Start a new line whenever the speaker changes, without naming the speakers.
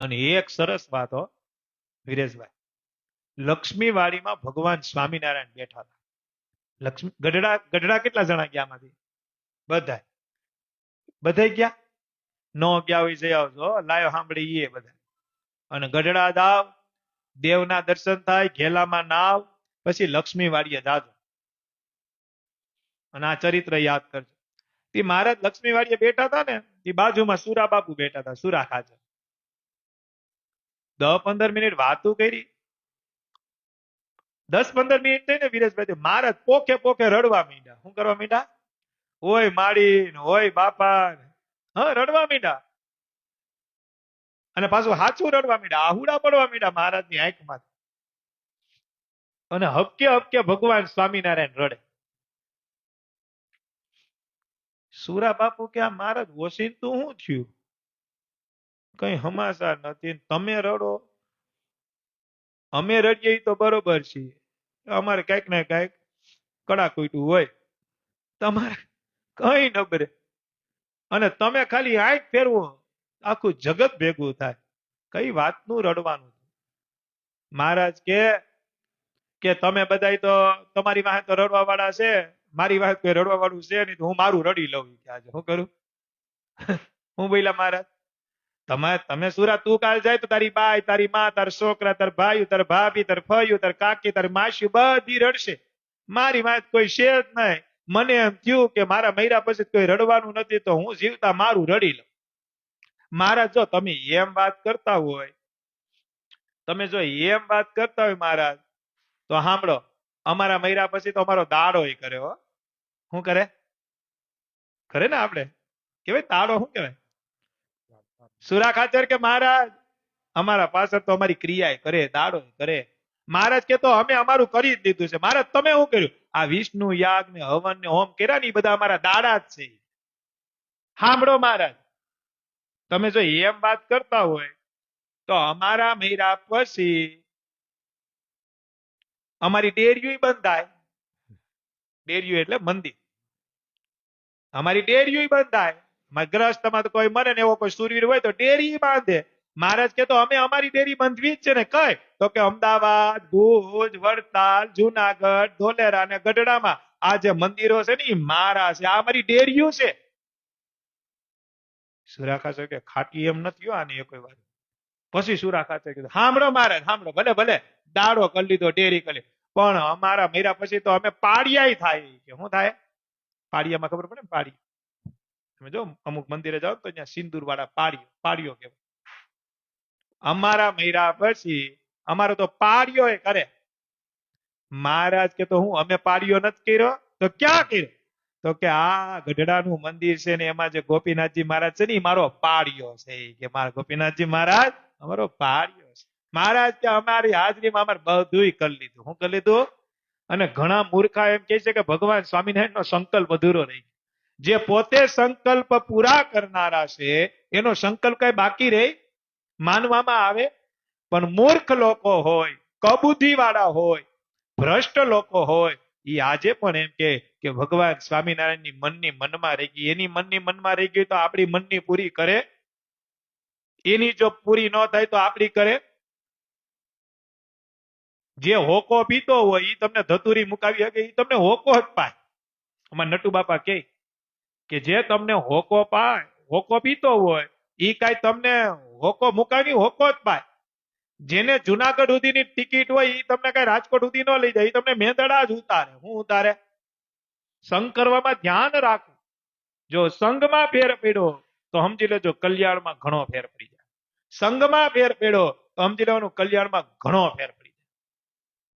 અને એક સરસ વાત હો વિરેશભાઈ, લક્ષ્મી વાડીમાં ભગવાન સ્વામિનારાયણ બેઠા હતા. લક્ષ્મી ગઢડા ગઢડા કેટલા જણા ગયા આમાંથી? બધા બધા ગયા? ન ગયા હોય જઈ આવજો લાયો સાંભળી એ બધા. અને ગઢડા દાવ, દેવના દર્શન થાય, ઘેલામાં નાવ, પછી લક્ષ્મી વાડીએ જાજો અને આ ચરિત્ર યાદ કરજો. તે મહારાજ લક્ષ્મી વાડીએ બેઠા હતા ને, એ બાજુમાં સુરા બાપુ બેઠા હતા, સુરા ખાચર. 10-15 મિનિટ વાતું કરી. 10-15 મિનિટ થઈને વિરેશભાઈ મહારાજ પોખે પોખે રડવા માંડ્યા. શું કરવા માંડ્યા? હોય માડી હોય બાપા, હા રડવા માંડ્યા. અને પાછું હાચું રડવા માંડ્યા, આહુડા પડવા માંડ્યા મહારાજની આંખમાં. અને હબકે હબકે ભગવાન સ્વામિનારાયણ રડે. સુરા બાપુ કે આ મહારાજ ઓશિંતું શું થયું? કઈ હમાસા નથી, તમે રડો, અમે રડીએ તો બરોબર છીએ, અમારે કઈક ને કઈક કડા કૂટ્યું હોય, તમારે કઈ નબરે. અને તમે ખાલી આંખ ફેરવો આખું જગત ભેગું થાય. કઈ વાતનું રડવાનું? મહારાજ કે તમે બધા તો તમારી વાહે તો રડવા વાળા છે, મારી વાહે કોઈ રડવા વાળું છે નહીં, તો હું મારું રડી લઉં. આજે શું કરું? હું બોલ્યા મહારાજ, તમે સુરા તું કાલ જાય તો તારી બાઈ, તારી માં, તાર છોકરા, તાર ભાઈ, તાર ભાભી, તાર ફયું, તાર કાકી, તારી માસી બધી રડશે. મારી વાત કોઈ છે જ નહીં. મને એમ થયું કે મારા મૈરા પછી કોઈ રડવાનું નથી, તો હું જીવતા મારું રડી લઉં. મહારાજ જો તમે એમ વાત કરતા હોય, તમે જો એમ વાત કરતા હોય મહારાજ, તો સાંભળો, અમારા મૈરા પછી તો અમારો દાડો કરે હો. શું કરે? કરે ને આપણે કેવાય દાડો, શું કહેવાય? સુરા ખાચર કે મહારાજ અમારા પાછળ તો અમારી ક્રિયા કરે, દાડો કરે. મહારાજ કે તો અમે અમારું કરી જ દીધું છે. મહારાજ તમે શું કર્યું? આ વિષ્ણુ યાગ ને હવન ને હોમ કર્યા ને બધા અમારા દાડા જ છે. સાંભળો મહારાજ, તમે જો એમ વાત કરતા હોય તો અમારા મૈરા પછી અમારી ડેરીઓ બંધાય. ડેરીઓ એટલે મંદિર. અમારી ડેરીઓ બંધાય. ગ્રસ્તમાં તો કોઈ મરે ને એવો કોઈ સુરવીર હોય તો ડેરી બાંધે. મહારાજ કે તો અમે અમારી ડેરી બંધવી જ છે ને. કઈ? તો કે અમદાવાદ, ભુજ, વડતાલ, જુનાગઢ, ધોલેરા ને ગઢડામાં આ જે મંદિરો છે ને એ મારા છે, આ અમારી ડેરીઓ છે. સુરા ખાચર કે ખાટી એમ નથી આની કોઈ વાર. પછી સુરા ખાચર કીધું સાંભળો મહારાજ, સાંભળો, ભલે ભલે દાડો કરી લીધો, ડેરી કરી, પણ અમારા મૈરા પછી તો અમે પાડિયા થાય. કે શું થાય? પાડિયામાં ખબર પડે ને, પાડી તમે જો અમુક મંદિરે જાઓ તો ત્યાં સિંદૂર વાળા પાડીઓ કહેવાય. અમારા મૈરા પછી અમારો તો પાડિયો કરે. મહારાજ કે તો હું અમે પાડિયો નથી કર્યો તો ક્યાં કર્યો? તો કે આ ગઢડાનું મંદિર છે ને એમાં જે ગોપીનાથજી મહારાજ છે ને એ મારો પાડિયો છે. કે મારા ગોપીનાથજી મહારાજ અમારો પાડિયો છે. મહારાજ કે અમારી હાજરીમાં અમારે બધું કરી લીધું. શું કરી લીધું? અને ઘણા મૂર્ખા એમ કે છે કે ભગવાન સ્વામિનારાયણ નો સંકલ્પ અધૂરો રહી. જે પોતે સંકલ્પ પૂરા કરનારા છે એનો સંકલ્પ કઈ બાકી રહે માનવામાં આવે? પણ મૂર્ખ લોકો હોય, કબુદ્ધિ વાળા હોય, ભ્રષ્ટ લોકો હોય, એ આજે પણ એમ કે ભગવાન સ્વામિનારાયણ ની મનની મનમાં રહી ગઈ. એની મનની મનમાં રહી ગઈ તો આપણી મનની પૂરી કરે? એની જો પૂરી ન થાય તો આપણી કરે? જે હોકો પીતો હોય એ તમને ધતુરી મુકાવી શકે, એ તમને હોકો જ પાય. અમારા નટુ બાપા કે જે તમને હોકો પાય, હોકો પીતો હોય એ કઈ તમને હોકો મુકાવી હોકો જ પાય. જેને જુનાગઢ સુધીની ટિકિટ હોય એ તમને કઈ રાજકોટ સુધી ન લઈ જાય, એ તમને મેંદડા જ ઉતારે. હું ઉતારે? સંગ કરવામાં ધ્યાન રાખવું. જો સંઘમાં ફેર પડ્યો તો સમજી લેજો કલ્યાણમાં ઘણો ફેર પડી જાય. સંઘમાં ફેર પડ્યો તો સમજી લેવાનું કલ્યાણમાં ઘણો ફેર પડી જાય.